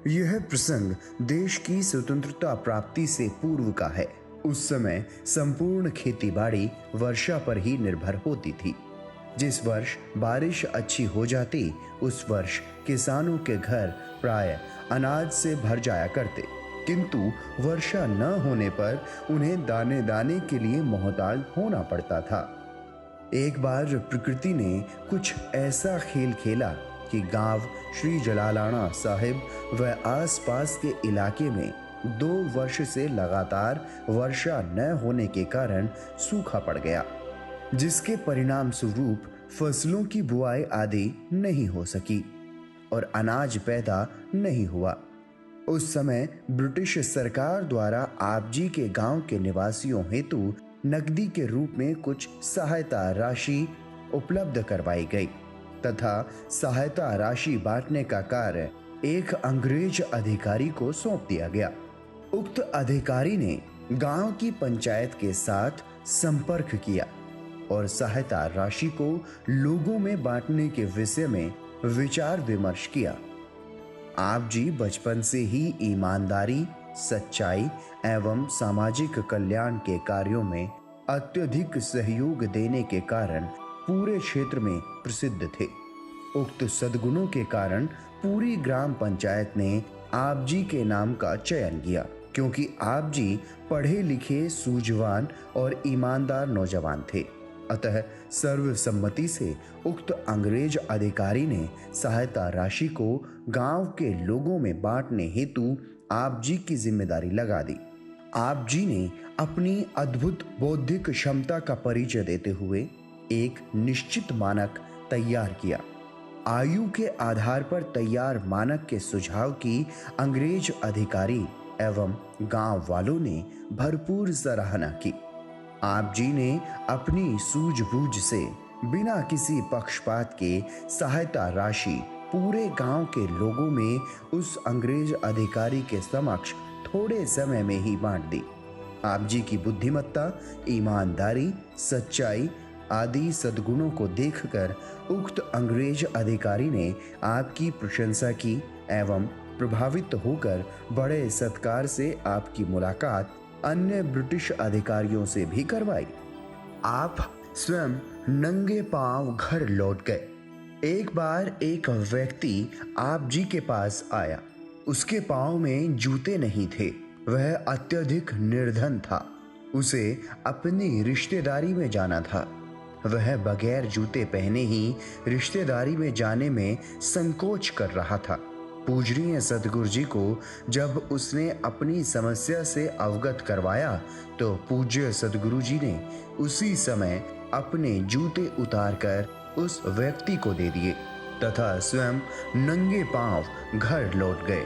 यह प्रसंग देश की स्वतंत्रता प्राप्ति से पूर्व का है। उस समय संपूर्ण खेतीबाड़ी वर्षा पर ही निर्भर होती थी। जिस वर्ष बारिश अच्छी हो जाती, उस वर्ष किसानों के घर प्राय अनाज से भर जाया करते, किंतु वर्षा न होने पर उन्हें दाने दाने के लिए मोहताज होना पड़ता था। एक बार प्रकृति ने कुछ ऐसा खेल खेला कि गांव श्री जलालाना साहिब व आसपास के इलाके में 2 वर्ष से लगातार वर्षा न होने के कारण सूखा पड़ गया, जिसके परिणाम स्वरूप फसलों की बुआई आदि नहीं हो सकी और अनाज पैदा नहीं हुआ। उस समय ब्रिटिश सरकार द्वारा आपजी के गांव के निवासियों हेतु नकदी के रूप में कुछ सहायता राशि उपलब्ध करवाई गई तथा सहायता राशि बांटने का कार्य एक अंग्रेज अधिकारी को सौंप दिया गया। उक्त अधिकारी ने गांव की पंचायत के साथ संपर्क किया और सहायता राशि को लोगों में बांटने के विषय में विचार विमर्श किया। आप जी बचपन से ही ईमानदारी, सच्चाई एवं सामाजिक कल्याण के कार्यों में अत्यधिक सहयोग देने के कारण पूरे क्षेत्र में प्रसिद्ध थे। उक्त सद्गुणों के कारण पूरी ग्राम पंचायत ने आप जी के नाम का चयन किया, क्योंकि आप जी पढ़े लिखे, सूझवान और ईमानदार नौजवान थे। अतः सर्वसम्मति से उक्त अंग्रेज अधिकारी ने सहायता राशि को गांव के लोगों में बांटने हेतु आप जी की जिम्मेदारी लगा दी। आप जी ने अपनी अद्भुत बौद्धिक क्षमता का परिचय देते हुए एक निश्चित मानक तैयार किया। आयु के आधार पर तैयार मानक के सुझाव की अंग्रेज अधिकारी एवं गांव वालों ने भरपूर सराहना की। आप जी ने अपनी सूझबूझ से बिना किसी पक्षपात के सहायता राशि पूरे गांव के लोगों में उस अंग्रेज अधिकारी के समक्ष थोड़े समय में ही बांट दी। आप जी की बुद्धिमत्ता, ईमानदारी, सच्चाई आदि सद्गुणों को देखकर उक्त अंग्रेज अधिकारी ने आपकी प्रशंसा की एवं प्रभावित होकर बड़े सत्कार से आपकी मुलाकात अन्य ब्रिटिश अधिकारियों से भी करवाई। आप स्वयं नंगे पांव घर लौट गए। एक बार एक व्यक्ति आप जी के पास आया। उसके पांव में जूते नहीं थे। वह अत्यधिक निर्धन था। उसे अपनी रिश्तेदारी में जाना था। वह बगैर जूते पहने ही रिश्तेदारी में जाने में संकोच कर रहा था। पूजनीय सतगुरु जी को जब उसने अपनी समस्या से अवगत करवाया तो पूज्य सतगुरु जी ने उसी समय अपने जूते उतारकर उस व्यक्ति को दे दिए तथा स्वयं नंगे पांव घर लौट गए।